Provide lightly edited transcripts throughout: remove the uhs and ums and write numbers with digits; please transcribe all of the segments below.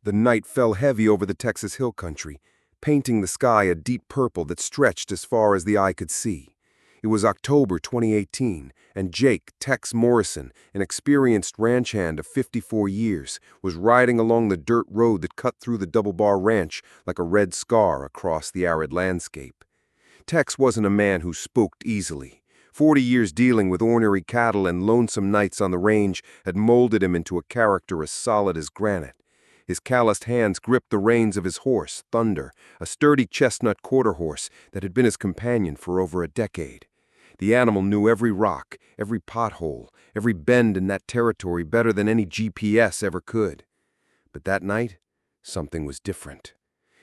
The night fell heavy over the Texas hill country, painting the sky a deep purple that stretched as far as the eye could see. It was October 2018, and Jake Tex Morrison, an experienced ranch hand of 54 years, was riding along the dirt road that cut through the Double Bar Ranch like a red scar across the arid landscape. Tex wasn't a man who spooked easily. 40 years dealing with ornery cattle and lonesome nights on the range had molded him into a character as solid as granite. His calloused hands gripped the reins of his horse, Thunder, a sturdy chestnut quarter horse that had been his companion for over a decade. The animal knew every rock, every pothole, every bend in that territory better than any GPS ever could. But that night, something was different.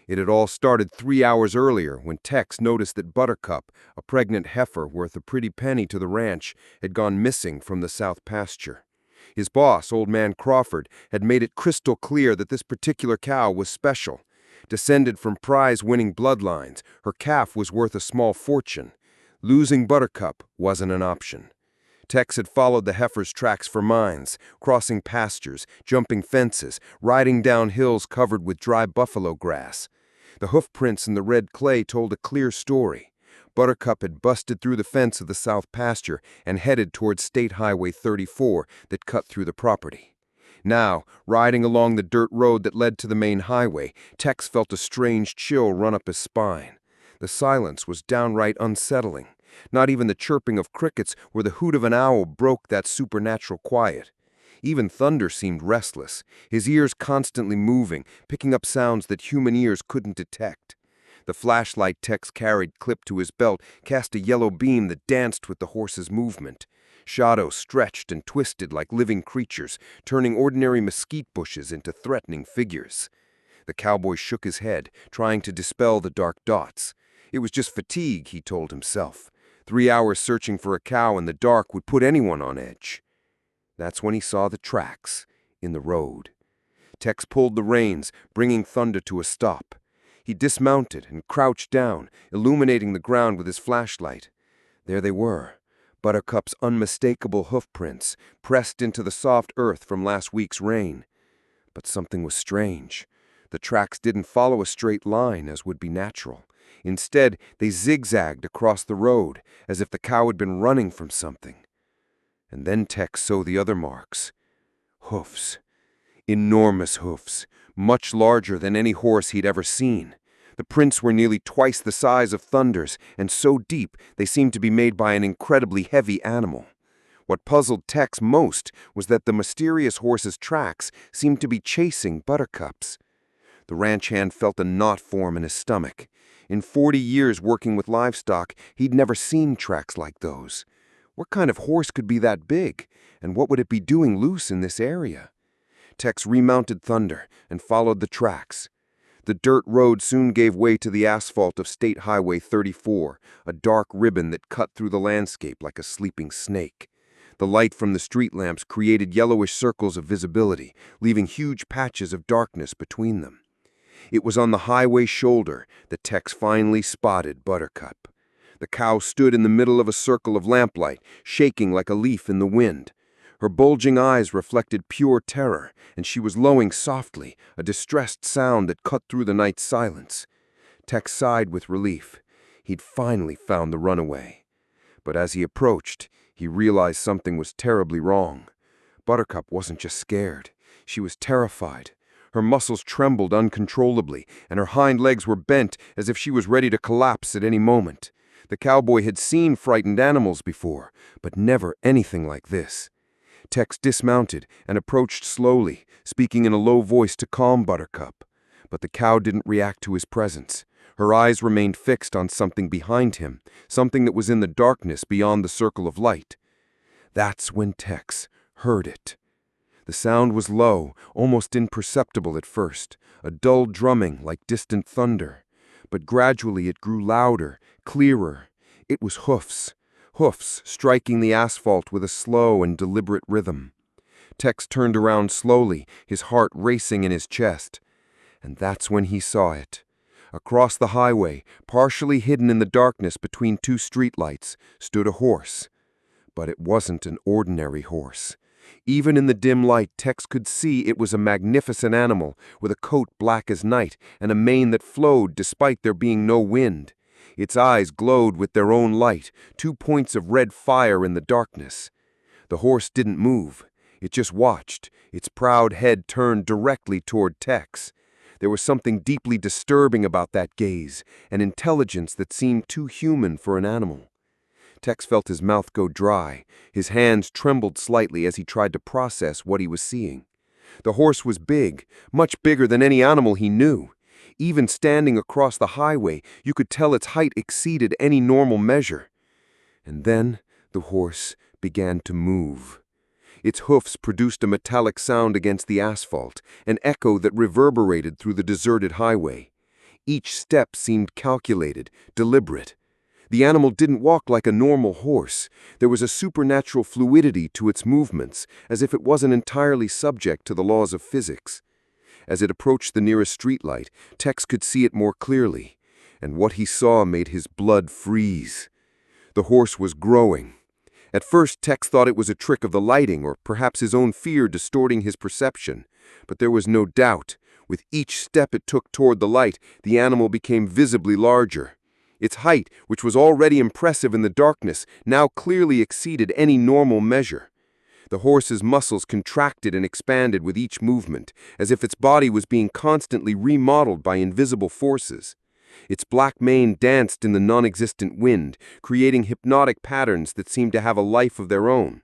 It had all started 3 hours earlier when Tex noticed that Buttercup, a pregnant heifer worth a pretty penny to the ranch, had gone missing from the south pasture. His boss, Old Man Crawford, had made it crystal clear that this particular cow was special. Descended from prize-winning bloodlines, her calf was worth a small fortune. Losing Buttercup wasn't an option. Tex had followed the heifer's tracks for miles, crossing pastures, jumping fences, riding down hills covered with dry buffalo grass. The hoof prints in the red clay told a clear story. Buttercup had busted through the fence of the south pasture and headed towards State Highway 34 that cut through the property. Now, riding along the dirt road that led to the main highway, Tex felt a strange chill run up his spine. The silence was downright unsettling. Not even the chirping of crickets or the hoot of an owl broke that supernatural quiet. Even Thunder seemed restless, his ears constantly moving, picking up sounds that human ears couldn't detect. The flashlight Tex carried clipped to his belt cast a yellow beam that danced with the horse's movement. Shadows stretched and twisted like living creatures, turning ordinary mesquite bushes into threatening figures. The cowboy shook his head, trying to dispel the dark dots. It was just fatigue, he told himself. 3 hours searching for a cow in the dark would put anyone on edge. That's when he saw the tracks in the road. Tex pulled the reins, bringing Thunder to a stop. He dismounted and crouched down, illuminating the ground with his flashlight. There they were, Buttercup's unmistakable hoofprints, pressed into the soft earth from last week's rain. But something was strange. The tracks didn't follow a straight line, as would be natural. Instead, they zigzagged across the road, as if the cow had been running from something. And then Tex saw the other marks. Hoofs. Enormous hoofs, much larger than any horse he'd ever seen. The prints were nearly twice the size of Thunder's, and so deep they seemed to be made by an incredibly heavy animal. What puzzled Tex most was that the mysterious horse's tracks seemed to be chasing Buttercup's. The ranch hand felt a knot form in his stomach. In 40 years working with livestock, he'd never seen tracks like those. What kind of horse could be that big, and what would it be doing loose in this area? Tex remounted Thunder and followed the tracks. The dirt road soon gave way to the asphalt of State Highway 34, a dark ribbon that cut through the landscape like a sleeping snake. The light from the street lamps created yellowish circles of visibility, leaving huge patches of darkness between them. It was on the highway shoulder that Tex finally spotted Buttercup. The cow stood in the middle of a circle of lamplight, shaking like a leaf in the wind. Her bulging eyes reflected pure terror, and she was lowing softly, a distressed sound that cut through the night's silence. Tex sighed with relief. He'd finally found the runaway. But as he approached, he realized something was terribly wrong. Buttercup wasn't just scared. She was terrified. Her muscles trembled uncontrollably, and her hind legs were bent as if she was ready to collapse at any moment. The cowboy had seen frightened animals before, but never anything like this. Tex dismounted and approached slowly, speaking in a low voice to calm Buttercup. But the cow didn't react to his presence. Her eyes remained fixed on something behind him, something that was in the darkness beyond the circle of light. That's when Tex heard it. The sound was low, almost imperceptible at first, a dull drumming like distant thunder. But gradually it grew louder, clearer. It was hoofs. Hoofs striking the asphalt with a slow and deliberate rhythm. Tex turned around slowly, his heart racing in his chest. And that's when he saw it. Across the highway, partially hidden in the darkness between two streetlights, stood a horse. But it wasn't an ordinary horse. Even in the dim light, Tex could see it was a magnificent animal, with a coat black as night and a mane that flowed despite there being no wind. Its eyes glowed with their own light, 2 points of red fire in the darkness. The horse didn't move. It just watched, its proud head turned directly toward Tex. There was something deeply disturbing about that gaze, an intelligence that seemed too human for an animal. Tex felt his mouth go dry. His hands trembled slightly as he tried to process what he was seeing. The horse was big, much bigger than any animal he knew. Even standing across the highway, you could tell its height exceeded any normal measure. And then the horse began to move. Its hoofs produced a metallic sound against the asphalt, an echo that reverberated through the deserted highway. Each step seemed calculated, deliberate. The animal didn't walk like a normal horse. There was a supernatural fluidity to its movements, as if it wasn't entirely subject to the laws of physics. As it approached the nearest streetlight, Tex could see it more clearly, and what he saw made his blood freeze. The horse was growing. At first, Tex thought it was a trick of the lighting or perhaps his own fear distorting his perception. But there was no doubt. With each step it took toward the light, the animal became visibly larger. Its height, which was already impressive in the darkness, now clearly exceeded any normal measure. The horse's muscles contracted and expanded with each movement, as if its body was being constantly remodeled by invisible forces. Its black mane danced in the non-existent wind, creating hypnotic patterns that seemed to have a life of their own.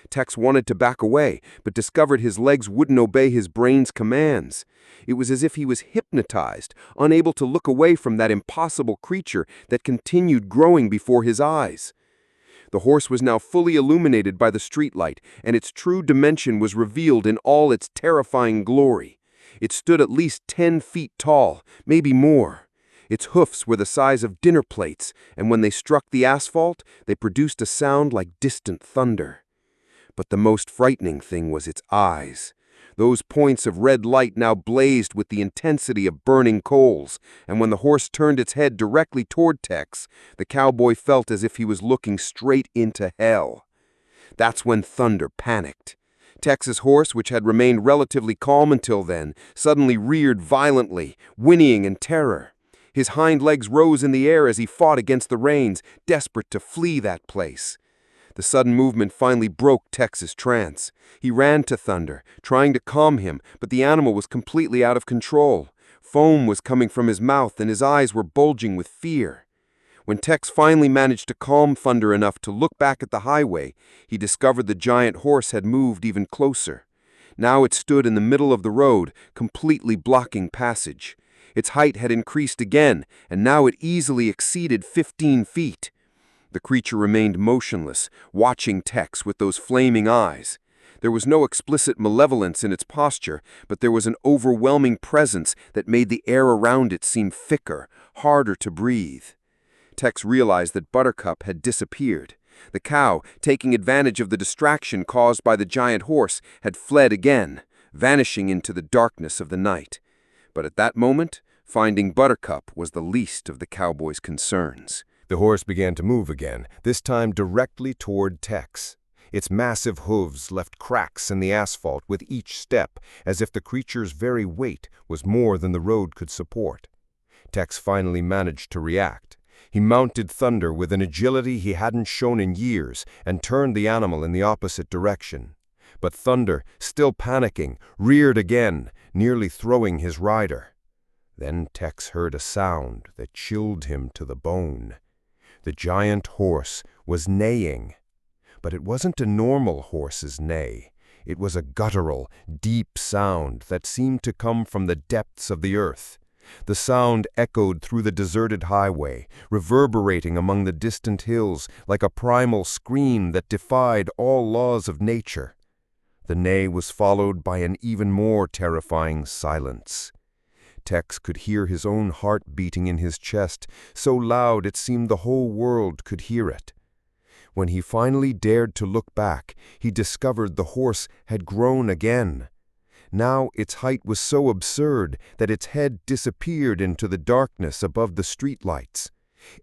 Tex wanted to back away, but discovered his legs wouldn't obey his brain's commands. It was as if he was hypnotized, unable to look away from that impossible creature that continued growing before his eyes. The horse was now fully illuminated by the streetlight, and its true dimension was revealed in all its terrifying glory. It stood at least 10 feet tall, maybe more. Its hoofs were the size of dinner plates, and when they struck the asphalt, they produced a sound like distant thunder. But the most frightening thing was its eyes. Those points of red light now blazed with the intensity of burning coals, and when the horse turned its head directly toward Tex, the cowboy felt as if he was looking straight into hell. That's when Thunder panicked. Tex's horse, which had remained relatively calm until then, suddenly reared violently, whinnying in terror. His hind legs rose in the air as he fought against the reins, desperate to flee that place. The sudden movement finally broke Tex's trance. He ran to Thunder, trying to calm him, but the animal was completely out of control. Foam was coming from his mouth and his eyes were bulging with fear. When Tex finally managed to calm Thunder enough to look back at the highway, he discovered the giant horse had moved even closer. Now it stood in the middle of the road, completely blocking passage. Its height had increased again, and now it easily exceeded 15 feet. The creature remained motionless, watching Tex with those flaming eyes. There was no explicit malevolence in its posture, but there was an overwhelming presence that made the air around it seem thicker, harder to breathe. Tex realized that Buttercup had disappeared. The cow, taking advantage of the distraction caused by the giant horse, had fled again, vanishing into the darkness of the night. But at that moment, finding Buttercup was the least of the cowboy's concerns. The horse began to move again, this time directly toward Tex. Its massive hooves left cracks in the asphalt with each step, as if the creature's very weight was more than the road could support. Tex finally managed to react. He mounted Thunder with an agility he hadn't shown in years and turned the animal in the opposite direction. But Thunder, still panicking, reared again, nearly throwing his rider. Then Tex heard a sound that chilled him to the bone. The giant horse was neighing. But it wasn't a normal horse's neigh. It was a guttural, deep sound that seemed to come from the depths of the earth. The sound echoed through the deserted highway, reverberating among the distant hills like a primal scream that defied all laws of nature. The neigh was followed by an even more terrifying silence. Tex could hear his own heart beating in his chest, so loud it seemed the whole world could hear it. When he finally dared to look back, he discovered the horse had grown again. Now its height was so absurd that its head disappeared into the darkness above the streetlights.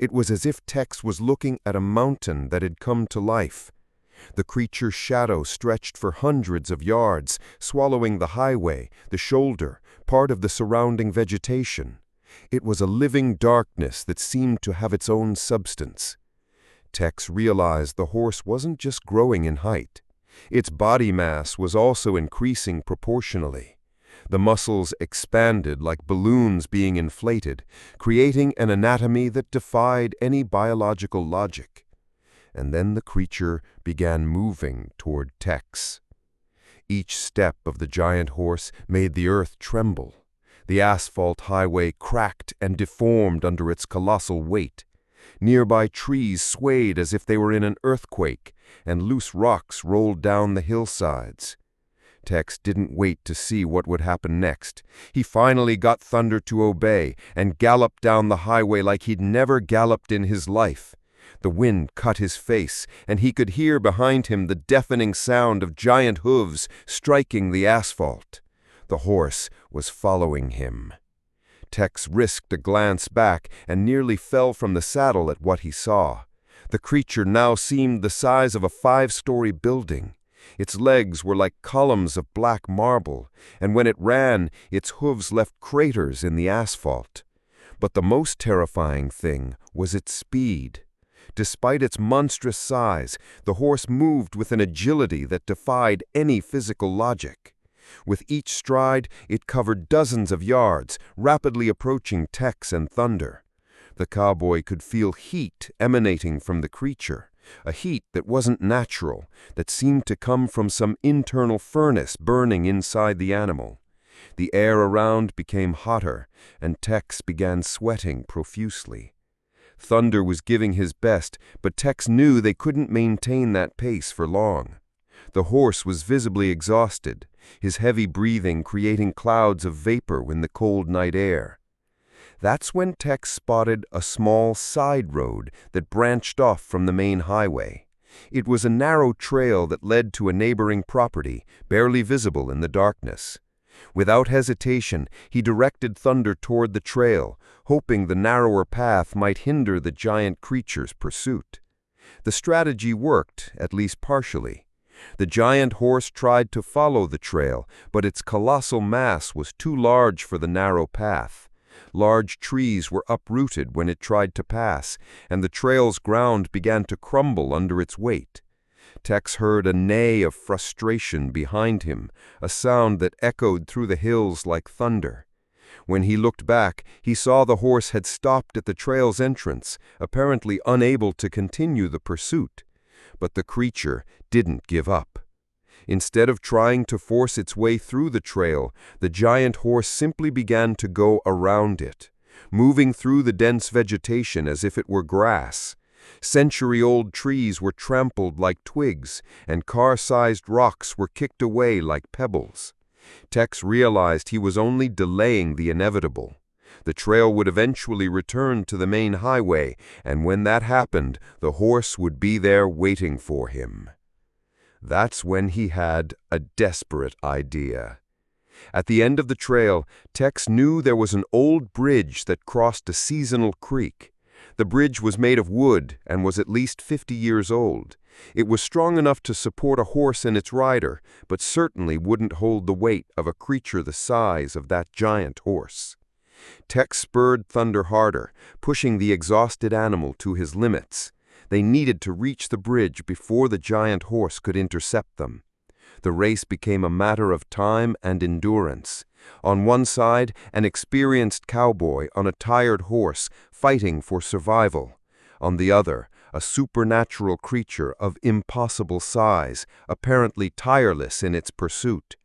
It was as if Tex was looking at a mountain that had come to life. The creature's shadow stretched for hundreds of yards, swallowing the highway, the shoulder, part of the surrounding vegetation. It was a living darkness that seemed to have its own substance. Tex realized the horse wasn't just growing in height. Its body mass was also increasing proportionally. The muscles expanded like balloons being inflated, creating an anatomy that defied any biological logic. And then the creature began moving toward Tex. Each step of the giant horse made the earth tremble. The asphalt highway cracked and deformed under its colossal weight. Nearby trees swayed as if they were in an earthquake, and loose rocks rolled down the hillsides. Tex didn't wait to see what would happen next. He finally got Thunder to obey and galloped down the highway like he'd never galloped in his life. The wind cut his face, and he could hear behind him the deafening sound of giant hooves striking the asphalt. The horse was following him. Tex risked a glance back and nearly fell from the saddle at what he saw. The creature now seemed the size of a 5-story building. Its legs were like columns of black marble, and when it ran, its hooves left craters in the asphalt. But the most terrifying thing was its speed. Despite its monstrous size, the horse moved with an agility that defied any physical logic. With each stride, it covered dozens of yards, rapidly approaching Tex and Thunder. The cowboy could feel heat emanating from the creature, a heat that wasn't natural, that seemed to come from some internal furnace burning inside the animal. The air around became hotter, and Tex began sweating profusely. Thunder was giving his best, but Tex knew they couldn't maintain that pace for long. The horse was visibly exhausted, his heavy breathing creating clouds of vapor in the cold night air. That's when Tex spotted a small side road that branched off from the main highway. It was a narrow trail that led to a neighboring property, barely visible in the darkness. Without hesitation, he directed Thunder toward the trail, hoping the narrower path might hinder the giant creature's pursuit. The strategy worked, at least partially. The giant horse tried to follow the trail, but its colossal mass was too large for the narrow path. Large trees were uprooted when it tried to pass, and the trail's ground began to crumble under its weight. Tex heard a neigh of frustration behind him, a sound that echoed through the hills like thunder. When he looked back, he saw the horse had stopped at the trail's entrance, apparently unable to continue the pursuit. But the creature didn't give up. Instead of trying to force its way through the trail, the giant horse simply began to go around it, moving through the dense vegetation as if it were grass. Century-old trees were trampled like twigs, and car-sized rocks were kicked away like pebbles. Tex realized he was only delaying the inevitable. The trail would eventually return to the main highway, and when that happened, the horse would be there waiting for him. That's when he had a desperate idea. At the end of the trail, Tex knew there was an old bridge that crossed a seasonal creek. The bridge was made of wood and was at least 50 years old. It was strong enough to support a horse and its rider, but certainly wouldn't hold the weight of a creature the size of that giant horse. Tex spurred Thunder harder, pushing the exhausted animal to his limits. They needed to reach the bridge before the giant horse could intercept them. The race became a matter of time and endurance. On one side, an experienced cowboy on a tired horse fighting for survival. On the other, a supernatural creature of impossible size, apparently tireless in its pursuit.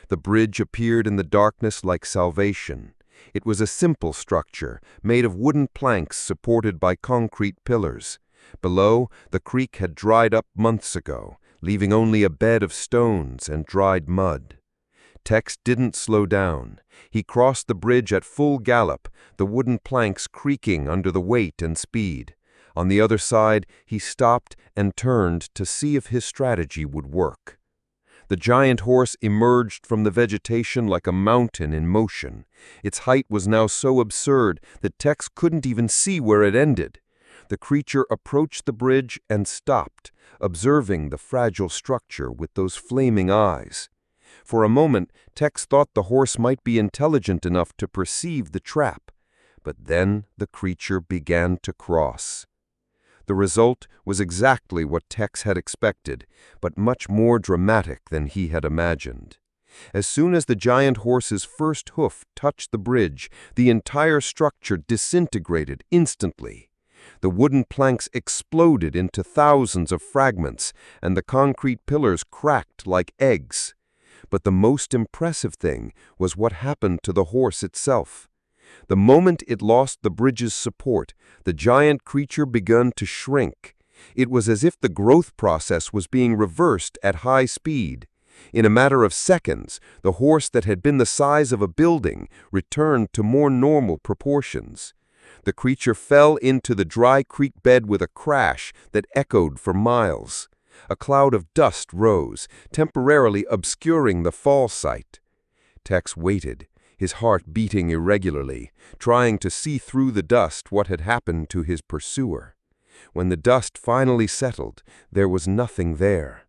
The bridge appeared in the darkness like salvation. It was a simple structure, made of wooden planks supported by concrete pillars. Below, the creek had dried up months ago, leaving only a bed of stones and dried mud. Tex didn't slow down. He crossed the bridge at full gallop, the wooden planks creaking under the weight and speed. On the other side, he stopped and turned to see if his strategy would work. The giant horse emerged from the vegetation like a mountain in motion. Its height was now so absurd that Tex couldn't even see where it ended. The creature approached the bridge and stopped, observing the fragile structure with those flaming eyes. For a moment, Tex thought the horse might be intelligent enough to perceive the trap, but then the creature began to cross. The result was exactly what Tex had expected, but much more dramatic than he had imagined. As soon as the giant horse's first hoof touched the bridge, the entire structure disintegrated instantly. The wooden planks exploded into thousands of fragments, and the concrete pillars cracked like eggs. But the most impressive thing was what happened to the horse itself. The moment it lost the bridge's support, the giant creature began to shrink. It was as if the growth process was being reversed at high speed. In a matter of seconds, the horse that had been the size of a building returned to more normal proportions. The creature fell into the dry creek bed with a crash that echoed for miles. A cloud of dust rose, temporarily obscuring the fall site. Tex waited, his heart beating irregularly, trying to see through the dust what had happened to his pursuer. When the dust finally settled, there was nothing there.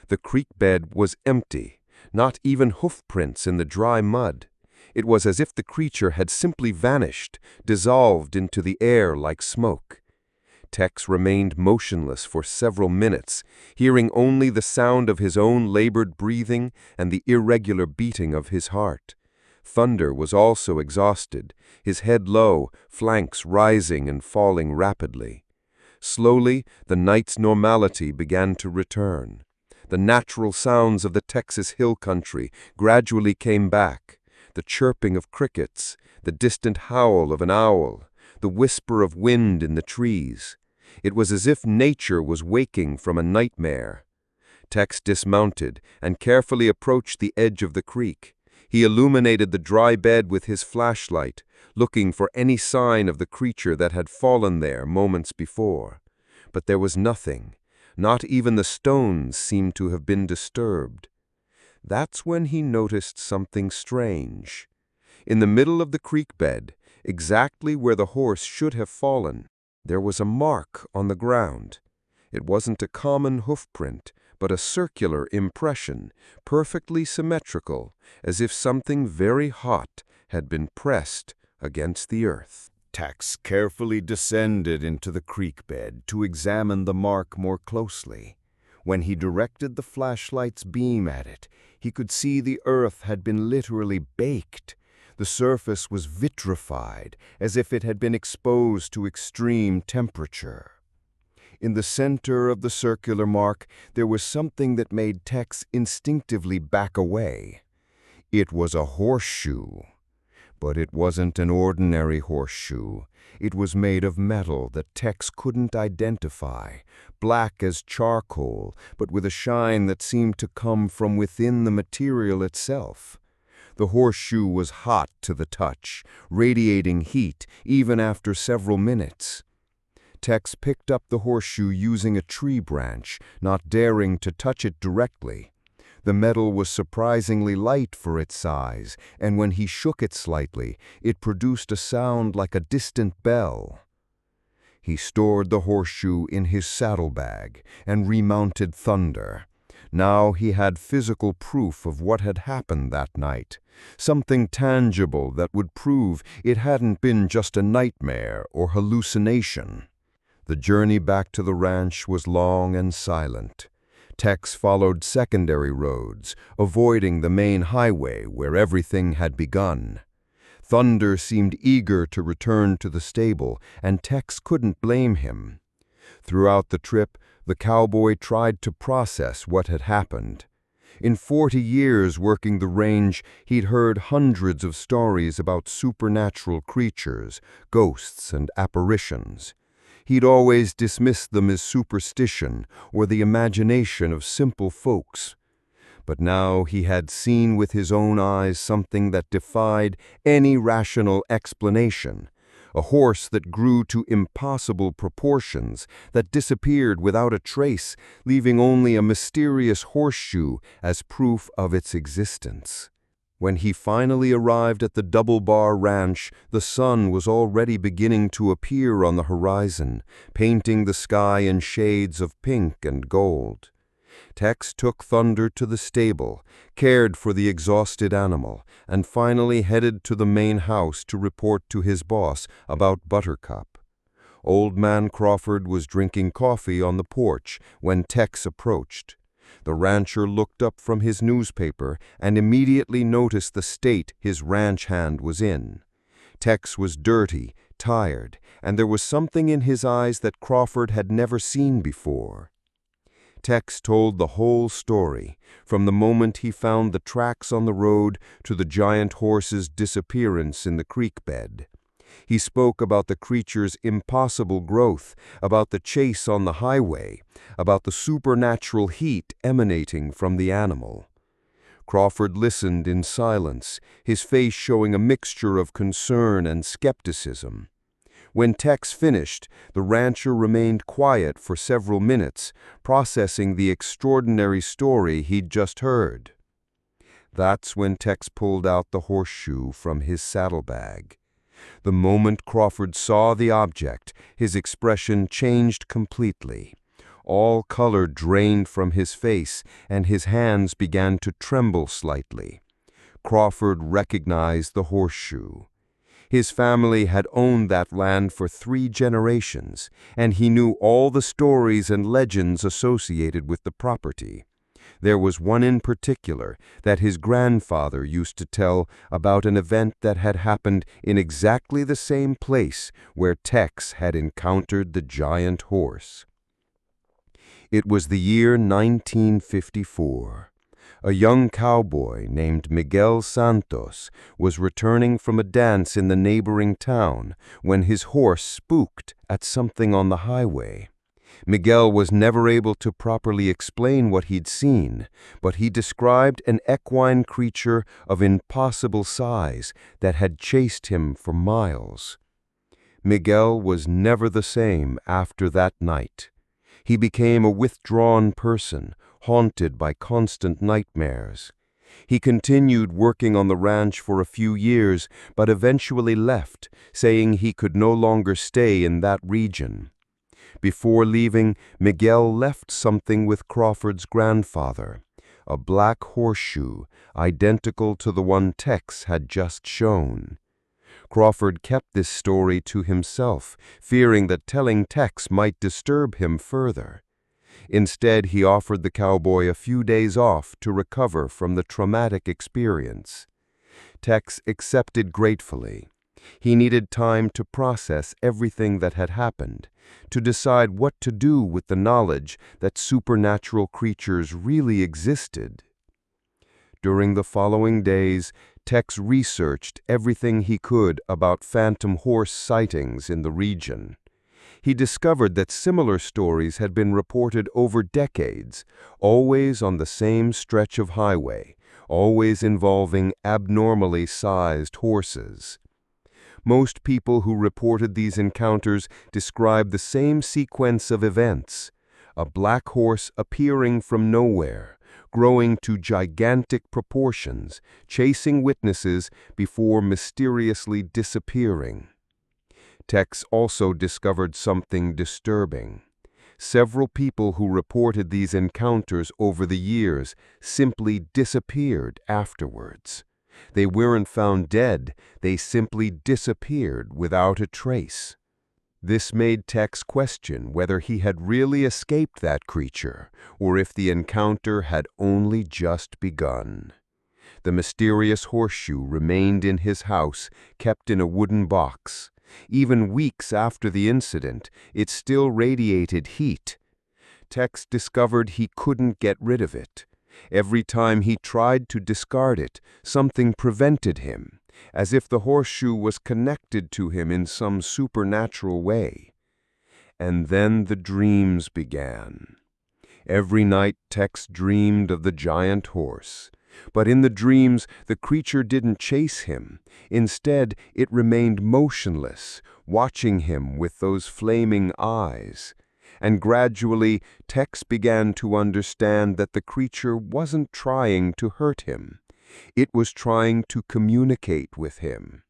The creek bed was empty, not even hoof prints in the dry mud. It was as if the creature had simply vanished, dissolved into the air like smoke. Tex remained motionless for several minutes, hearing only the sound of his own labored breathing and the irregular beating of his heart. Thunder was also exhausted, his head low, flanks rising and falling rapidly. Slowly, the night's normality began to return. The natural sounds of the Texas hill country gradually came back. The chirping of crickets, the distant howl of an owl, the whisper of wind in the trees. It was as if nature was waking from a nightmare. Tex dismounted and carefully approached the edge of the creek. He illuminated the dry bed with his flashlight, looking for any sign of the creature that had fallen there moments before. But there was nothing. Not even the stones seemed to have been disturbed. That's when he noticed something strange. In the middle of the creek bed, exactly where the horse should have fallen, there was a mark on the ground. It wasn't a common hoof print, but a circular impression, perfectly symmetrical, as if something very hot had been pressed against the earth. Tex carefully descended into the creek bed to examine the mark more closely. When he directed the flashlight's beam at it, he could see the earth had been literally baked. The surface was vitrified, as if it had been exposed to extreme temperature. In the center of the circular mark, there was something that made Tex instinctively back away. It was a horseshoe. But it wasn't an ordinary horseshoe. It was made of metal that Tex couldn't identify, black as charcoal, but with a shine that seemed to come from within the material itself. The horseshoe was hot to the touch, radiating heat even after several minutes. Tex picked up the horseshoe using a tree branch, not daring to touch it directly. The metal was surprisingly light for its size, and when he shook it slightly, it produced a sound like a distant bell. He stored the horseshoe in his saddlebag and remounted Thunder. Now he had physical proof of what had happened that night, something tangible that would prove it hadn't been just a nightmare or hallucination. The journey back to the ranch was long and silent. Tex followed secondary roads, avoiding the main highway where everything had begun. Thunder seemed eager to return to the stable, and Tex couldn't blame him. Throughout the trip, the cowboy tried to process what had happened. In 40 years working the range, he'd heard hundreds of stories about supernatural creatures, ghosts, and apparitions. He'd always dismissed them as superstition or the imagination of simple folks. But now he had seen with his own eyes something that defied any rational explanation. A horse that grew to impossible proportions, that disappeared without a trace, leaving only a mysterious horseshoe as proof of its existence. When he finally arrived at the Double Bar Ranch, the sun was already beginning to appear on the horizon, painting the sky in shades of pink and gold. Tex took Thunder to the stable, cared for the exhausted animal, and finally headed to the main house to report to his boss about Buttercup. Old Man Crawford was drinking coffee on the porch when Tex approached. The rancher looked up from his newspaper and immediately noticed the state his ranch hand was in. Tex was dirty, tired, and there was something in his eyes that Crawford had never seen before. Tex told the whole story, from the moment he found the tracks on the road to the giant horse's disappearance in the creek bed. He spoke about the creature's impossible growth, about the chase on the highway, about the supernatural heat emanating from the animal. Crawford listened in silence, his face showing a mixture of concern and skepticism. When Tex finished, the rancher remained quiet for several minutes, processing the extraordinary story he'd just heard. That's when Tex pulled out the horseshoe from his saddlebag. The moment Crawford saw the object, his expression changed completely. All color drained from his face, and his hands began to tremble slightly. Crawford recognized the horseshoe. His family had owned that land for 3 generations, and he knew all the stories and legends associated with the property. There was one in particular that his grandfather used to tell about an event that had happened in exactly the same place where Tex had encountered the giant horse. It was the year 1954. A young cowboy named Miguel Santos was returning from a dance in the neighboring town when his horse spooked at something on the highway. Miguel was never able to properly explain what he'd seen, but he described an equine creature of impossible size that had chased him for miles. Miguel was never the same after that night. He became a withdrawn person, haunted by constant nightmares. He continued working on the ranch for a few years, but eventually left, saying he could no longer stay in that region. Before leaving, Miguel left something with Crawford's grandfather, a black horseshoe identical to the one Tex had just shown. Crawford kept this story to himself, fearing that telling Tex might disturb him further. Instead, he offered the cowboy a few days off to recover from the traumatic experience. Tex accepted gratefully. He needed time to process everything that had happened, to decide what to do with the knowledge that supernatural creatures really existed. During the following days, Tex researched everything he could about phantom horse sightings in the region. He discovered that similar stories had been reported over decades, always on the same stretch of highway, always involving abnormally sized horses. Most people who reported these encounters described the same sequence of events: a black horse appearing from nowhere, growing to gigantic proportions, chasing witnesses before mysteriously disappearing. Tex also discovered something disturbing. Several people who reported these encounters over the years simply disappeared afterwards. They weren't found dead, they simply disappeared without a trace. This made Tex question whether he had really escaped that creature, or if the encounter had only just begun. The mysterious horseshoe remained in his house, kept in a wooden box. Even weeks after the incident, it still radiated heat. Tex discovered he couldn't get rid of it. Every time he tried to discard it, something prevented him, as if the horseshoe was connected to him in some supernatural way. And then the dreams began. Every night Tex dreamed of the giant horse. But in the dreams, the creature didn't chase him. Instead, it remained motionless, watching him with those flaming eyes. And gradually, Tex began to understand that the creature wasn't trying to hurt him. It was trying to communicate with him.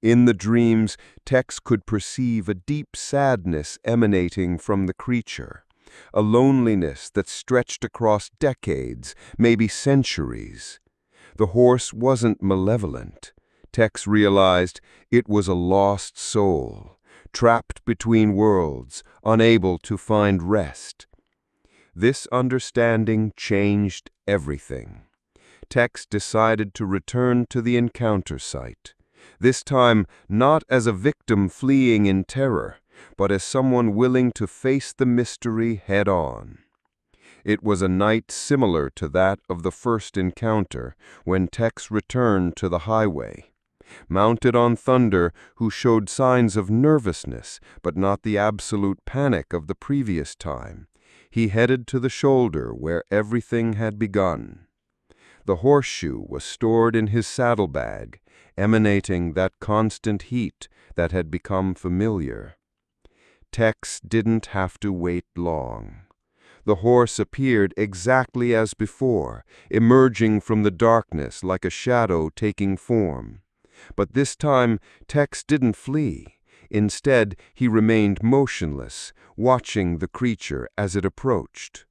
In the dreams, Tex could perceive a deep sadness emanating from the creature, a loneliness that stretched across decades, maybe centuries. The horse wasn't malevolent. Tex realized it was a lost soul, trapped between worlds, unable to find rest. This understanding changed everything. Tex decided to return to the encounter site, this time not as a victim fleeing in terror, but as someone willing to face the mystery head-on. It was a night similar to that of the first encounter, when Tex returned to the highway. Mounted on Thunder, who showed signs of nervousness, but not the absolute panic of the previous time, he headed to the shoulder where everything had begun. The horseshoe was stored in his saddlebag, emanating that constant heat that had become familiar. Tex didn't have to wait long. The horse appeared exactly as before, emerging from the darkness like a shadow taking form. But this time, Tex didn't flee. Instead, he remained motionless, watching the creature as it approached.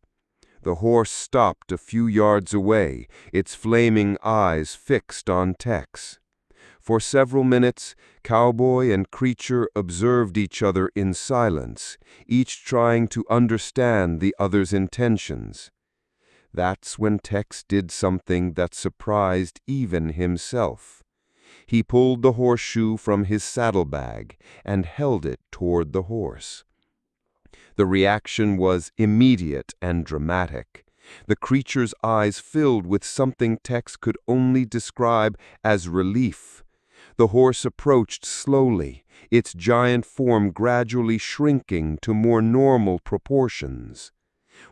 The horse stopped a few yards away, its flaming eyes fixed on Tex. For several minutes, cowboy and creature observed each other in silence, each trying to understand the other's intentions. That's when Tex did something that surprised even himself. He pulled the horseshoe from his saddlebag and held it toward the horse. The reaction was immediate and dramatic. The creature's eyes filled with something Tex could only describe as relief. The horse approached slowly, its giant form gradually shrinking to more normal proportions.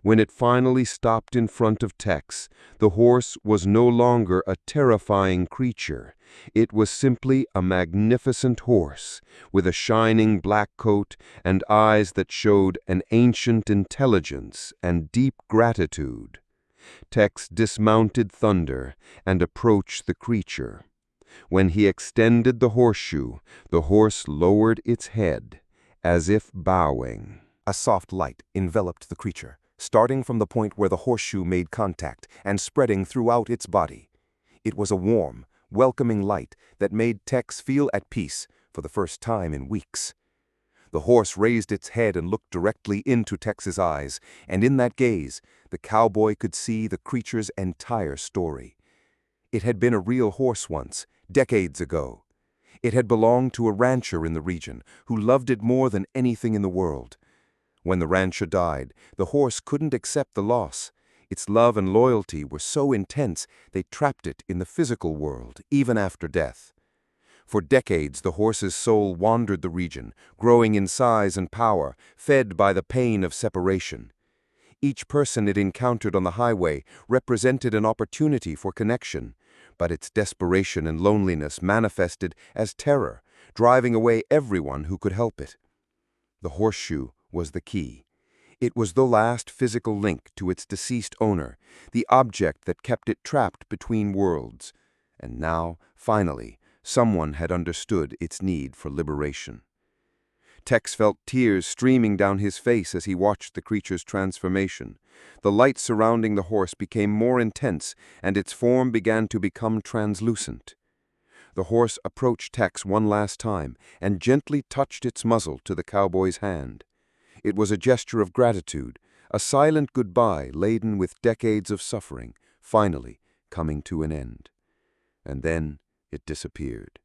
When it finally stopped in front of Tex, the horse was no longer a terrifying creature. It was simply a magnificent horse, with a shining black coat and eyes that showed an ancient intelligence and deep gratitude. Tex dismounted Thunder and approached the creature. When he extended the horseshoe, the horse lowered its head, as if bowing. A soft light enveloped the creature, starting from the point where the horseshoe made contact and spreading throughout its body. It was a warm, welcoming light that made Tex feel at peace for the first time in weeks. The horse raised its head and looked directly into Tex's eyes, and in that gaze, the cowboy could see the creature's entire story. It had been a real horse once, decades ago. It had belonged to a rancher in the region who loved it more than anything in the world. When the rancher died, the horse couldn't accept the loss. Its love and loyalty were so intense they trapped it in the physical world, even after death. For decades, the horse's soul wandered the region, growing in size and power, fed by the pain of separation. Each person it encountered on the highway represented an opportunity for connection, but its desperation and loneliness manifested as terror, driving away everyone who could help it. The horseshoe was the key. It was the last physical link to its deceased owner, the object that kept it trapped between worlds. And now, finally, someone had understood its need for liberation. Tex felt tears streaming down his face as he watched the creature's transformation. The light surrounding the horse became more intense, and its form began to become translucent. The horse approached Tex one last time and gently touched its muzzle to the cowboy's hand. It was a gesture of gratitude, a silent goodbye laden with decades of suffering, finally coming to an end. And then it disappeared.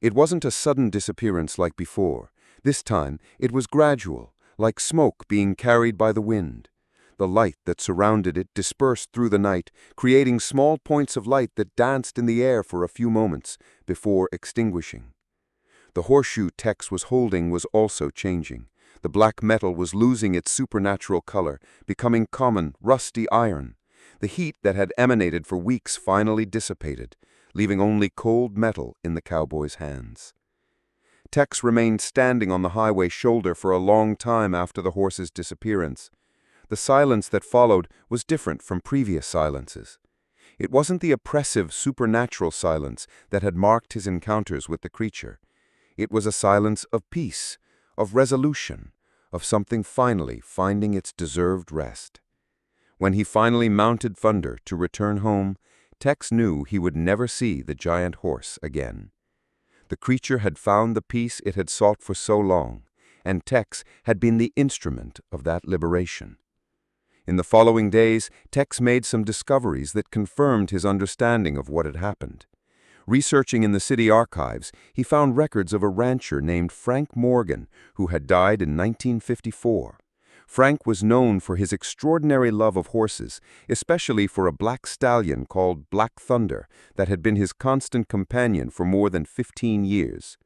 It wasn't a sudden disappearance like before. This time, it was gradual, like smoke being carried by the wind. The light that surrounded it dispersed through the night, creating small points of light that danced in the air for a few moments before extinguishing. The horseshoe Tex was holding was also changing. The black metal was losing its supernatural color, becoming common, rusty iron. The heat that had emanated for weeks finally dissipated, leaving only cold metal in the cowboy's hands. Tex remained standing on the highway shoulder for a long time after the horse's disappearance. The silence that followed was different from previous silences. It wasn't the oppressive, supernatural silence that had marked his encounters with the creature. It was a silence of peace, of resolution, of something finally finding its deserved rest. When he finally mounted Thunder to return home, Tex knew he would never see the giant horse again. The creature had found the peace it had sought for so long, and Tex had been the instrument of that liberation. In the following days, Tex made some discoveries that confirmed his understanding of what had happened. Researching in the city archives, he found records of a rancher named Frank Morgan, who had died in 1954. Frank was known for his extraordinary love of horses, especially for a black stallion called Black Thunder that had been his constant companion for more than 15 years.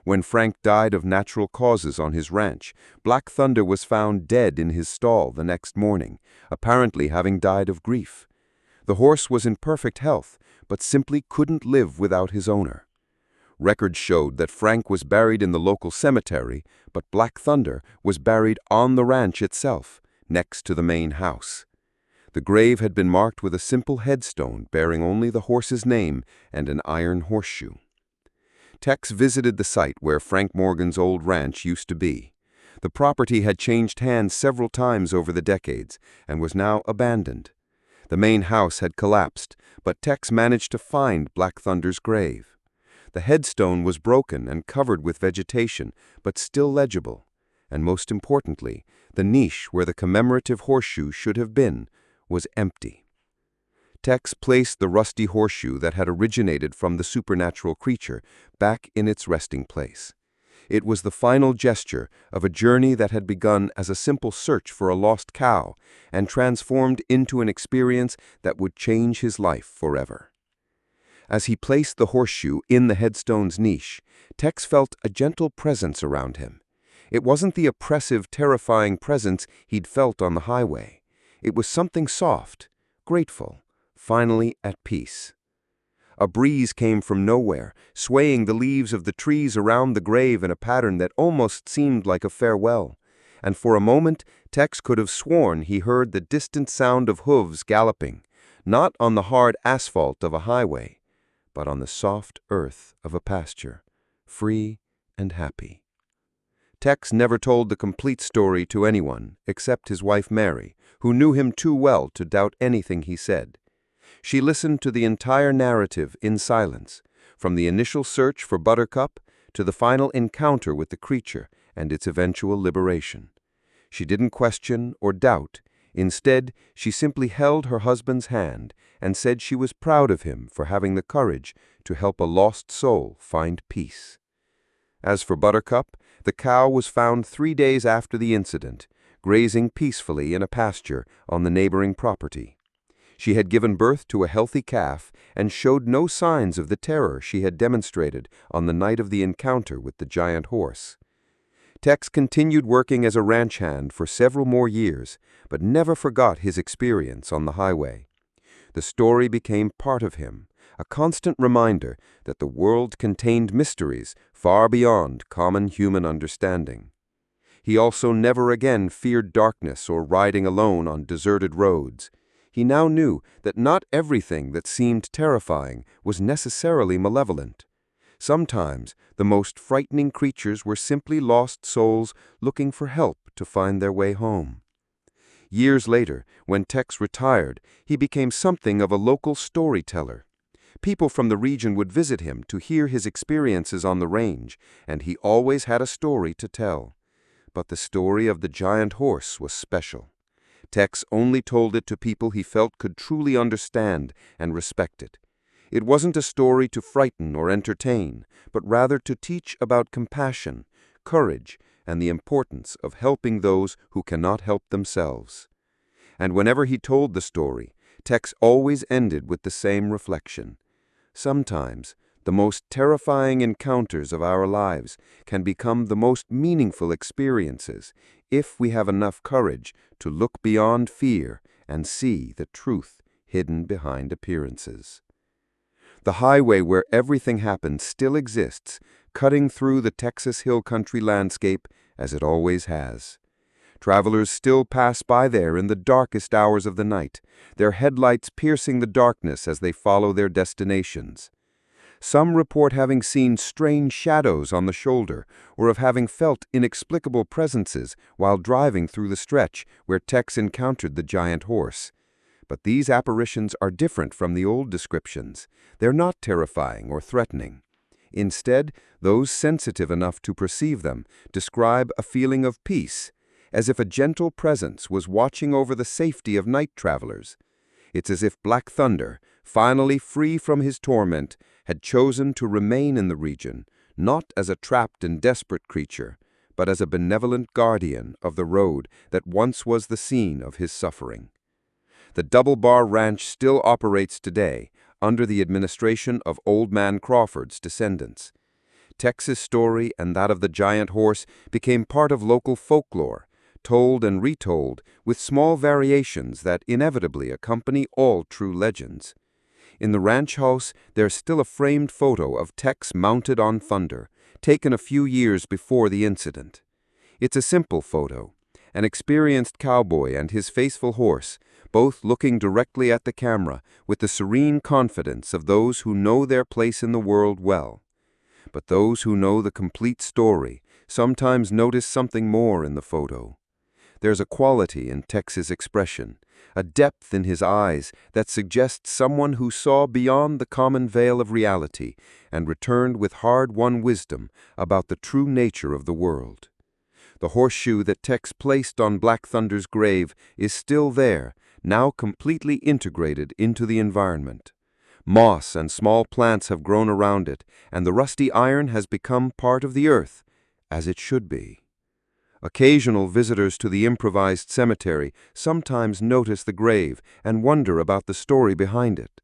When Frank died of natural causes on his ranch, Black Thunder was found dead in his stall the next morning, apparently having died of grief. The horse was in perfect health, but simply couldn't live without his owner. Records showed that Frank was buried in the local cemetery, but Black Thunder was buried on the ranch itself, next to the main house. The grave had been marked with a simple headstone bearing only the horse's name and an iron horseshoe. Tex visited the site where Frank Morgan's old ranch used to be. The property had changed hands several times over the decades and was now abandoned. The main house had collapsed, but Tex managed to find Black Thunder's grave. The headstone was broken and covered with vegetation, but still legible. And most importantly, the niche where the commemorative horseshoe should have been was empty. Tex placed the rusty horseshoe that had originated from the supernatural creature back in its resting place. It was the final gesture of a journey that had begun as a simple search for a lost cow and transformed into an experience that would change his life forever. As he placed the horseshoe in the headstone's niche, Tex felt a gentle presence around him. It wasn't the oppressive, terrifying presence he'd felt on the highway. It was something soft, grateful, finally at peace. A breeze came from nowhere, swaying the leaves of the trees around the grave in a pattern that almost seemed like a farewell. And for a moment, Tex could have sworn he heard the distant sound of hooves galloping, not on the hard asphalt of a highway, but on the soft earth of a pasture, free and happy. Tex never told the complete story to anyone except his wife Mary, who knew him too well to doubt anything he said. She listened to the entire narrative in silence, from the initial search for Buttercup to the final encounter with the creature and its eventual liberation. She didn't question or doubt. Instead, she simply held her husband's hand and said she was proud of him for having the courage to help a lost soul find peace. As for Buttercup, the cow was found 3 days after the incident, grazing peacefully in a pasture on the neighboring property. She had given birth to a healthy calf and showed no signs of the terror she had demonstrated on the night of the encounter with the giant horse. Tex continued working as a ranch hand for several more years, but never forgot his experience on the highway. The story became part of him, a constant reminder that the world contained mysteries far beyond common human understanding. He also never again feared darkness or riding alone on deserted roads. He now knew that not everything that seemed terrifying was necessarily malevolent. Sometimes the most frightening creatures were simply lost souls looking for help to find their way home. Years later, when Tex retired, he became something of a local storyteller. People from the region would visit him to hear his experiences on the range, and he always had a story to tell. But the story of the giant horse was special. Tex only told it to people he felt could truly understand and respect it. It wasn't a story to frighten or entertain, but rather to teach about compassion, courage, and the importance of helping those who cannot help themselves. And whenever he told the story, Tex always ended with the same reflection. Sometimes, the most terrifying encounters of our lives can become the most meaningful experiences if we have enough courage to look beyond fear and see the truth hidden behind appearances. The highway where everything happened still exists, cutting through the Texas hill country landscape as it always has. Travelers still pass by there in the darkest hours of the night, their headlights piercing the darkness as they follow their destinations. Some report having seen strange shadows on the shoulder or of having felt inexplicable presences while driving through the stretch where Tex encountered the giant horse. But these apparitions are different from the old descriptions. They're not terrifying or threatening. Instead, those sensitive enough to perceive them describe a feeling of peace, as if a gentle presence was watching over the safety of night travelers. It's as if Black Thunder, finally free from his torment, had chosen to remain in the region, not as a trapped and desperate creature, but as a benevolent guardian of the road that once was the scene of his suffering. The Double Bar Ranch still operates today, under the administration of Old Man Crawford's descendants. Tex's story and that of the giant horse became part of local folklore, told and retold with small variations that inevitably accompany all true legends. In the ranch house, there's still a framed photo of Tex mounted on Thunder, taken a few years before the incident. It's a simple photo, an experienced cowboy and his faithful horse, both looking directly at the camera with the serene confidence of those who know their place in the world well. But those who know the complete story sometimes notice something more in the photo. There's a quality in Tex's expression, a depth in his eyes that suggests someone who saw beyond the common veil of reality and returned with hard-won wisdom about the true nature of the world. The horseshoe that Tex placed on Black Thunder's grave is still there, now completely integrated into the environment. Moss and small plants have grown around it, and the rusty iron has become part of the earth, as it should be. Occasional visitors to the improvised cemetery sometimes notice the grave and wonder about the story behind it.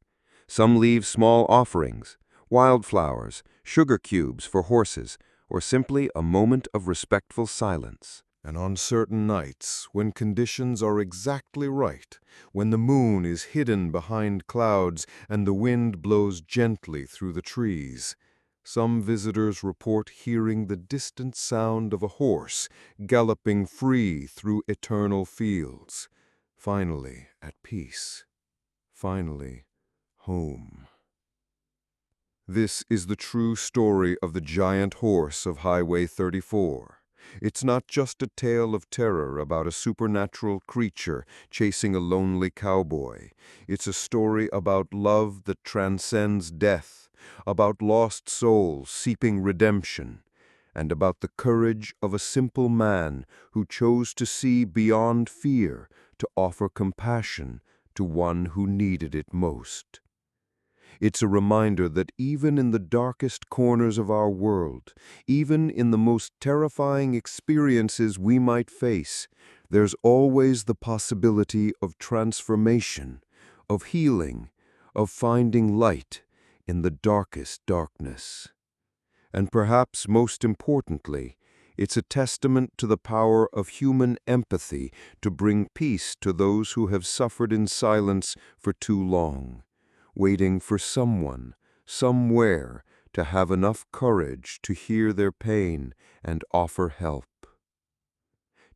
Some leave small offerings, wildflowers, sugar cubes for horses, or simply a moment of respectful silence. And on certain nights, when conditions are exactly right, when the moon is hidden behind clouds and the wind blows gently through the trees, some visitors report hearing the distant sound of a horse galloping free through eternal fields, finally at peace, finally home. This is the true story of the giant horse of Highway 34. It's not just a tale of terror about a supernatural creature chasing a lonely cowboy. It's a story about love that transcends death, about lost souls seeking redemption, and about the courage of a simple man who chose to see beyond fear to offer compassion to one who needed it most. It's a reminder that even in the darkest corners of our world, even in the most terrifying experiences we might face, there's always the possibility of transformation, of healing, of finding light in the darkest darkness. And perhaps most importantly, it's a testament to the power of human empathy to bring peace to those who have suffered in silence for too long, waiting for someone, somewhere, to have enough courage to hear their pain and offer help.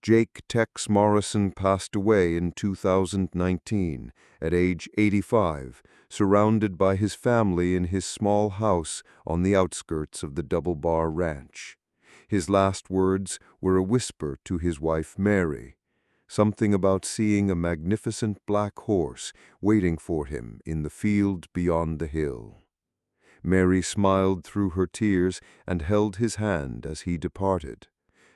Jake Tex Morrison passed away in 2019 at age 85, surrounded by his family in his small house on the outskirts of the Double Bar Ranch. His last words were a whisper to his wife Mary, something about seeing a magnificent black horse waiting for him in the field beyond the hill. Mary smiled through her tears and held his hand as he departed,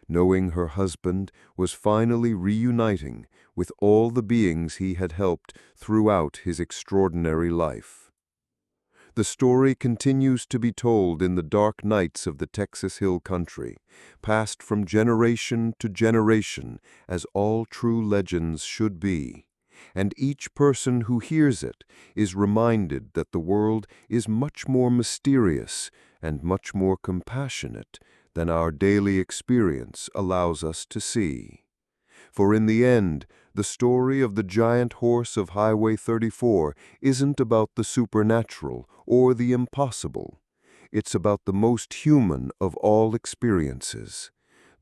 knowing her husband was finally reuniting with all the beings he had helped throughout his extraordinary life. The story continues to be told in the dark nights of the Texas Hill Country, passed from generation to generation as all true legends should be, and each person who hears it is reminded that the world is much more mysterious and much more compassionate than our daily experience allows us to see. For in the end, the story of the giant horse of Highway 34 isn't about the supernatural or the impossible. It's about the most human of all experiences,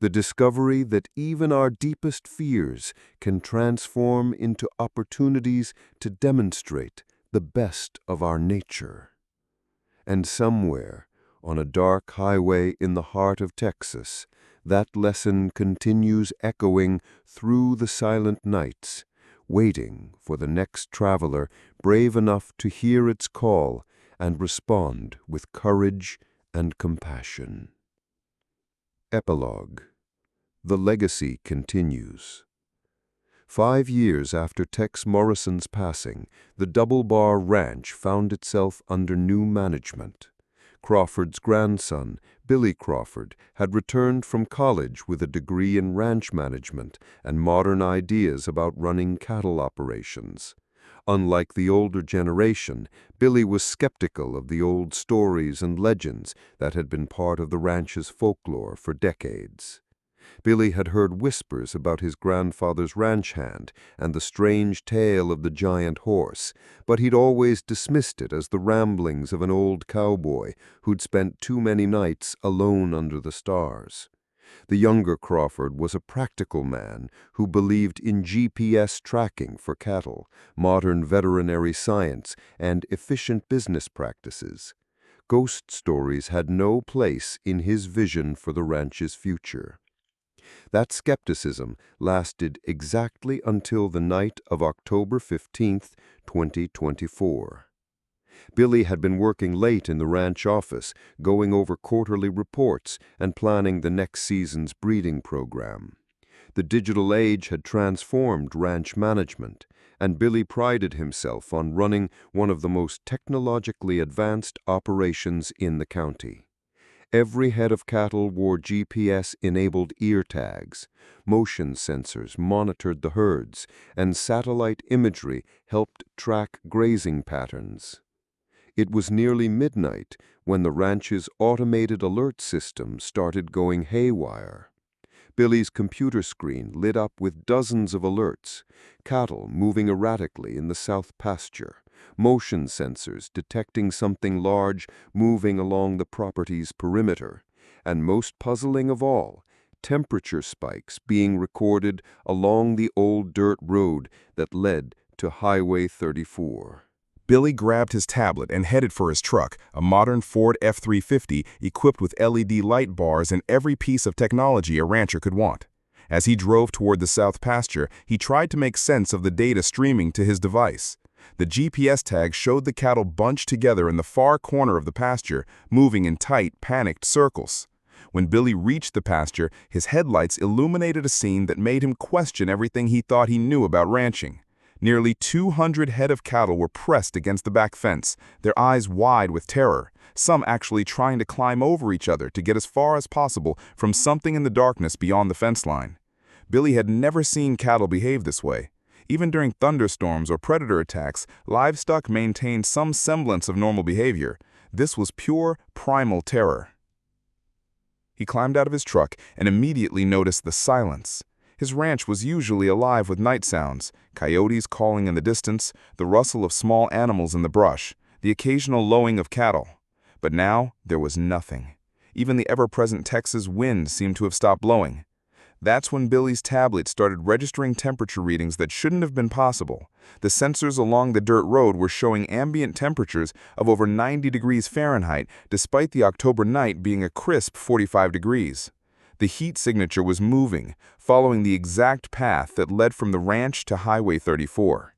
The discovery that even our deepest fears can transform into opportunities to demonstrate the best of our nature. And somewhere, on a dark highway in the heart of Texas, that lesson continues echoing through the silent nights, waiting for the next traveler brave enough to hear its call and respond with courage and compassion. Epilogue. The legacy continues. 5 years after Tex Morrison's passing, the Double Bar Ranch found itself under new management. Crawford's grandson, Billy Crawford, had returned from college with a degree in ranch management and modern ideas about running cattle operations. Unlike the older generation, Billy was skeptical of the old stories and legends that had been part of the ranch's folklore for decades. Billy had heard whispers about his grandfather's ranch hand and the strange tale of the giant horse, but he'd always dismissed it as the ramblings of an old cowboy who'd spent too many nights alone under the stars. The younger Crawford was a practical man who believed in GPS tracking for cattle, modern veterinary science, and efficient business practices. Ghost stories had no place in his vision for the ranch's future. That skepticism lasted exactly until the night of October 15, 2024. Billy had been working late in the ranch office, going over quarterly reports and planning the next season's breeding program. The digital age had transformed ranch management, and Billy prided himself on running one of the most technologically advanced operations in the county. Every head of cattle wore GPS-enabled ear tags, motion sensors monitored the herds, and satellite imagery helped track grazing patterns. It was nearly midnight when the ranch's automated alert system started going haywire. Billy's computer screen lit up with dozens of alerts: cattle moving erratically in the south pasture, motion sensors detecting something large moving along the property's perimeter, and most puzzling of all, temperature spikes being recorded along the old dirt road that led to Highway 34. Billy grabbed his tablet and headed for his truck, a modern Ford F-350 equipped with LED light bars and every piece of technology a rancher could want. As he drove toward the south pasture, he tried to make sense of the data streaming to his device. The GPS tag showed the cattle bunched together in the far corner of the pasture, moving in tight, panicked circles. When Billy reached the pasture, his headlights illuminated a scene that made him question everything he thought he knew about ranching. Nearly 200 head of cattle were pressed against the back fence, their eyes wide with terror, some actually trying to climb over each other to get as far as possible from something in the darkness beyond the fence line. Billy had never seen cattle behave this way. Even during thunderstorms or predator attacks, livestock maintained some semblance of normal behavior. This was pure, primal terror. He climbed out of his truck and immediately noticed the silence. His ranch was usually alive with night sounds, coyotes calling in the distance, the rustle of small animals in the brush, the occasional lowing of cattle. But now there was nothing. Even the ever-present Texas wind seemed to have stopped blowing. That's when Billy's tablet started registering temperature readings that shouldn't have been possible. The sensors along the dirt road were showing ambient temperatures of over 90 degrees Fahrenheit, despite the October night being a crisp 45 degrees. The heat signature was moving, following the exact path that led from the ranch to Highway 34.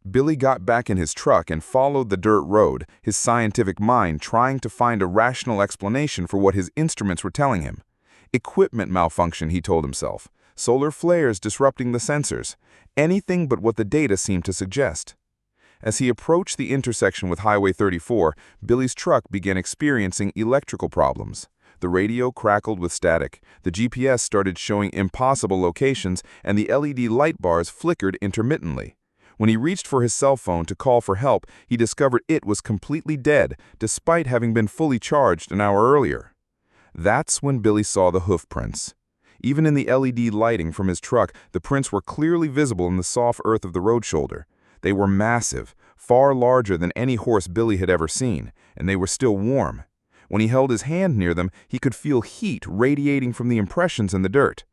Billy got back in his truck and followed the dirt road, his scientific mind trying to find a rational explanation for what his instruments were telling him. Equipment malfunction, he told himself. Solar flares disrupting the sensors. Anything but what the data seemed to suggest. As he approached the intersection with Highway 34, Billy's truck began experiencing electrical problems. The radio crackled with static, the GPS started showing impossible locations, and the LED light bars flickered intermittently. When he reached for his cell phone to call for help, he discovered it was completely dead, despite having been fully charged an hour earlier. That's when Billy saw the hoof prints. Even in the LED lighting from his truck, the prints were clearly visible in the soft earth of the road shoulder. They were massive, far larger than any horse Billy had ever seen, and they were still warm. When he held his hand near them, he could feel heat radiating from the impressions in the dirt.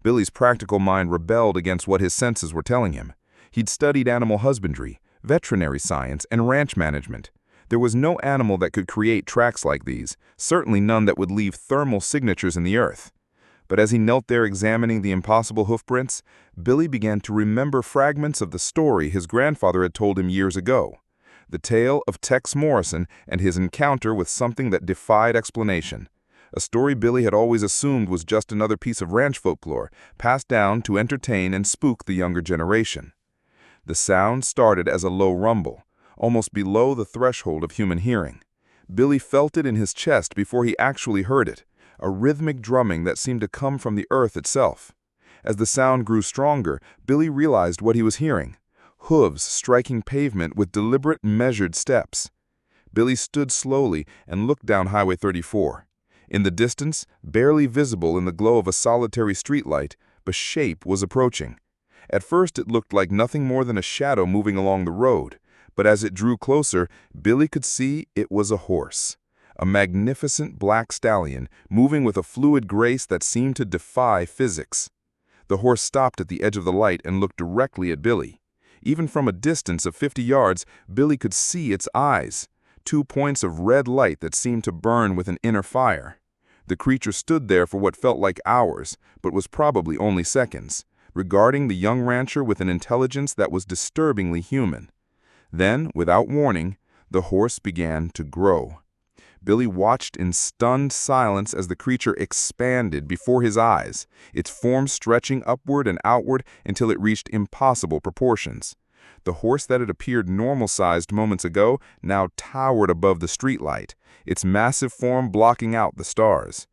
Billy's practical mind rebelled against what his senses were telling him. He'd studied animal husbandry, veterinary science, and ranch management. There was no animal that could create tracks like these, certainly none that would leave thermal signatures in the earth. But as he knelt there examining the impossible hoofprints, Billy began to remember fragments of the story his grandfather had told him years ago. The tale of Tex Morrison and his encounter with something that defied explanation. A story Billy had always assumed was just another piece of ranch folklore, passed down to entertain and spook the younger generation. The sound started as a low rumble, almost below the threshold of human hearing. Billy felt it in his chest before he actually heard it, a rhythmic drumming that seemed to come from the earth itself. As the sound grew stronger, Billy realized what he was hearing: hooves striking pavement with deliberate, measured steps. Billy stood slowly and looked down Highway 34. In the distance, barely visible in the glow of a solitary streetlight, a shape was approaching. At first it looked like nothing more than a shadow moving along the road, but as it drew closer, Billy could see it was a horse. A magnificent black stallion, moving with a fluid grace that seemed to defy physics. The horse stopped at the edge of the light and looked directly at Billy. Even from a distance of 50 yards, Billy could see its eyes, 2 points of red light that seemed to burn with an inner fire. The creature stood there for what felt like hours, but was probably only seconds, regarding the young rancher with an intelligence that was disturbingly human. Then, without warning, the horse began to grow. Billy watched in stunned silence as the creature expanded before his eyes, its form stretching upward and outward until it reached impossible proportions. The horse that had appeared normal-sized moments ago now towered above the streetlight, its massive form blocking out the stars.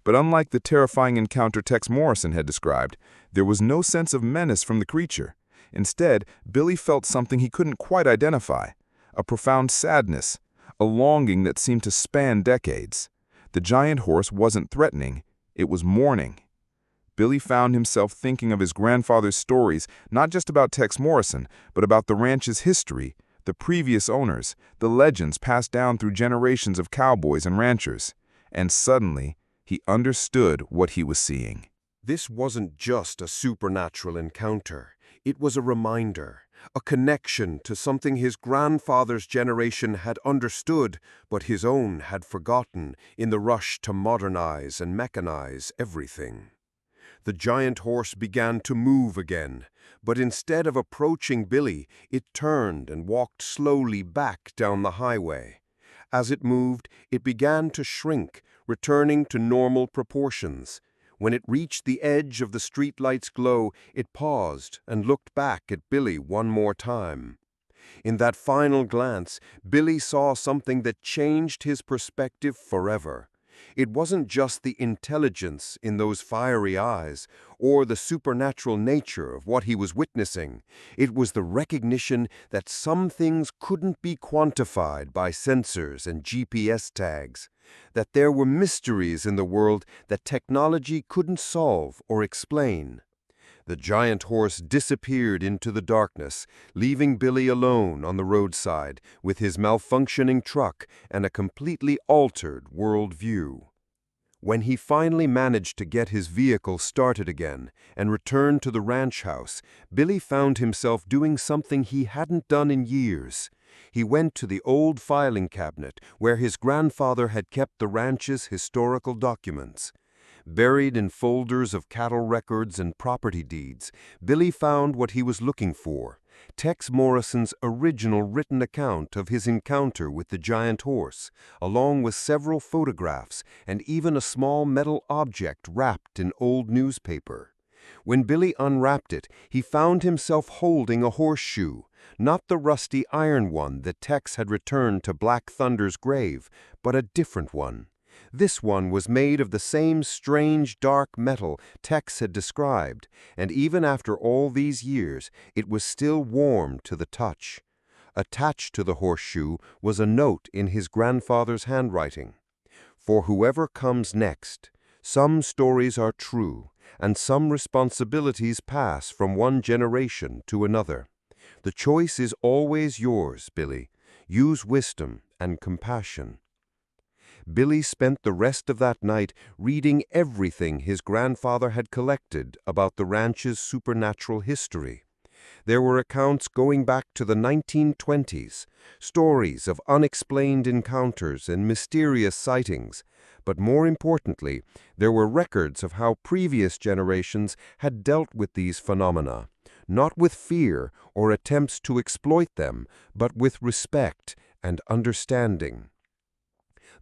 But unlike the terrifying encounter Tex Morrison had described, there was no sense of menace from the creature. Instead, Billy felt something he couldn't quite identify: a profound sadness, a longing that seemed to span decades. The giant horse wasn't threatening, it was mourning. Billy found himself thinking of his grandfather's stories, not just about Tex Morrison, but about the ranch's history, the previous owners, the legends passed down through generations of cowboys and ranchers. And suddenly, he understood what he was seeing. This wasn't just a supernatural encounter. It was a reminder, a connection to something his grandfather's generation had understood, but his own had forgotten in the rush to modernize and mechanize everything. The giant horse began to move again, but instead of approaching Billy, it turned and walked slowly back down the highway. As it moved, it began to shrink, returning to normal proportions. When it reached the edge of the streetlight's glow, it paused and looked back at Billy one more time. In that final glance, Billy saw something that changed his perspective forever. It wasn't just the intelligence in those fiery eyes, or the supernatural nature of what he was witnessing. It was the recognition that some things couldn't be quantified by sensors and GPS tags, that there were mysteries in the world that technology couldn't solve or explain. The giant horse disappeared into the darkness, leaving Billy alone on the roadside with his malfunctioning truck and a completely altered world view. When he finally managed to get his vehicle started again and returned to the ranch house, Billy found himself doing something he hadn't done in years. He went to the old filing cabinet where his grandfather had kept the ranch's historical documents. Buried in folders of cattle records and property deeds, Billy found what he was looking for: Tex Morrison's original written account of his encounter with the giant horse, along with several photographs and even a small metal object wrapped in old newspaper. When Billy unwrapped it, he found himself holding a horseshoe, not the rusty iron one that Tex had returned to Black Thunder's grave, but a different one. This one was made of the same strange dark metal Tex had described, and even after all these years, it was still warm to the touch. Attached to the horseshoe was a note in his grandfather's handwriting: "For whoever comes next, some stories are true, and some responsibilities pass from one generation to another. The choice is always yours, Billy. Use wisdom and compassion." Billy spent the rest of that night reading everything his grandfather had collected about the ranch's supernatural history. There were accounts going back to the 1920s, stories of unexplained encounters and mysterious sightings, but more importantly, there were records of how previous generations had dealt with these phenomena, not with fear or attempts to exploit them, but with respect and understanding.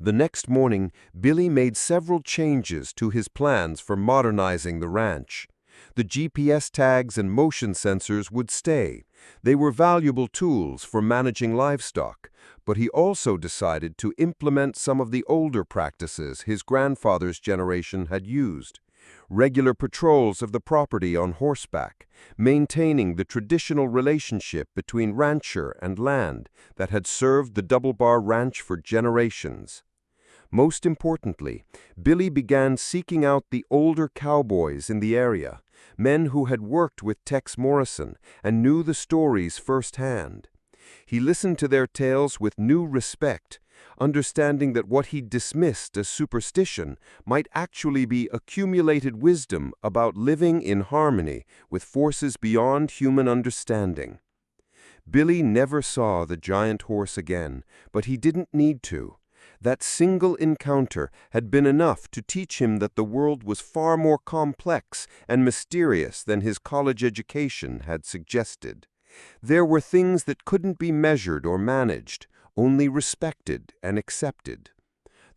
The next morning, Billy made several changes to his plans for modernizing the ranch. The GPS tags and motion sensors would stay. They were valuable tools for managing livestock, but he also decided to implement some of the older practices his grandfather's generation had used. Regular patrols of the property on horseback, maintaining the traditional relationship between rancher and land that had served the Double Bar Ranch for generations. Most importantly, Billy began seeking out the older cowboys in the area, men who had worked with Tex Morrison and knew the stories firsthand. He listened to their tales with new respect, understanding that what he dismissed as superstition might actually be accumulated wisdom about living in harmony with forces beyond human understanding. Billy never saw the giant horse again, but he didn't need to. That single encounter had been enough to teach him that the world was far more complex and mysterious than his college education had suggested. There were things that couldn't be measured or managed, only respected and accepted.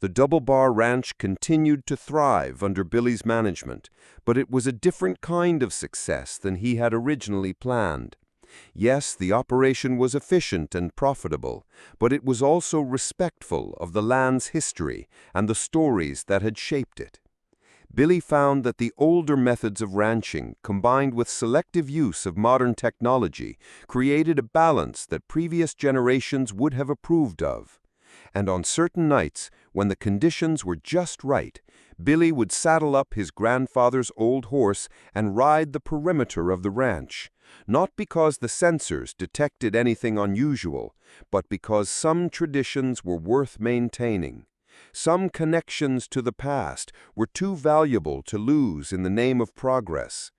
The Double Bar Ranch continued to thrive under Billy's management, but it was a different kind of success than he had originally planned. Yes, the operation was efficient and profitable, but it was also respectful of the land's history and the stories that had shaped it. Billy found that the older methods of ranching, combined with selective use of modern technology, created a balance that previous generations would have approved of. And on certain nights, when the conditions were just right, Billy would saddle up his grandfather's old horse and ride the perimeter of the ranch, not because the sensors detected anything unusual, but because some traditions were worth maintaining. Some connections to the past were too valuable to lose in the name of progress.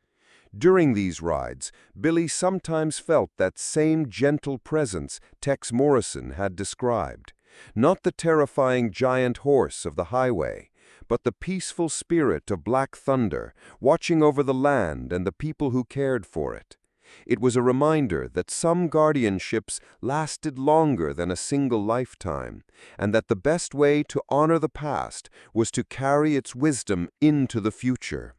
During these rides, Billy sometimes felt that same gentle presence Tex Morrison had described. Not the terrifying giant horse of the highway, but the peaceful spirit of Black Thunder, watching over the land and the people who cared for it. It was a reminder that some guardianships lasted longer than a single lifetime, and that the best way to honor the past was to carry its wisdom into the future.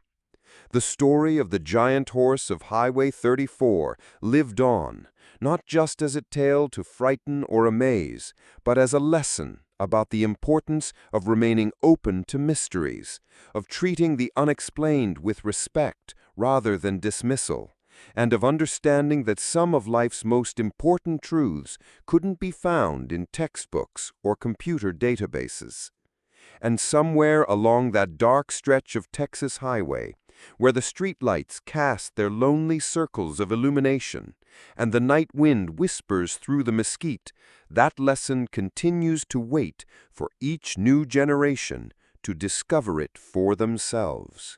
The story of the giant horse of Highway 34 lived on, not just as a tale to frighten or amaze, but as a lesson about the importance of remaining open to mysteries, of treating the unexplained with respect rather than dismissal, and of understanding that some of life's most important truths couldn't be found in textbooks or computer databases. And somewhere along that dark stretch of Texas highway, where the streetlights cast their lonely circles of illumination, and the night wind whispers through the mesquite, that lesson continues to wait for each new generation to discover it for themselves.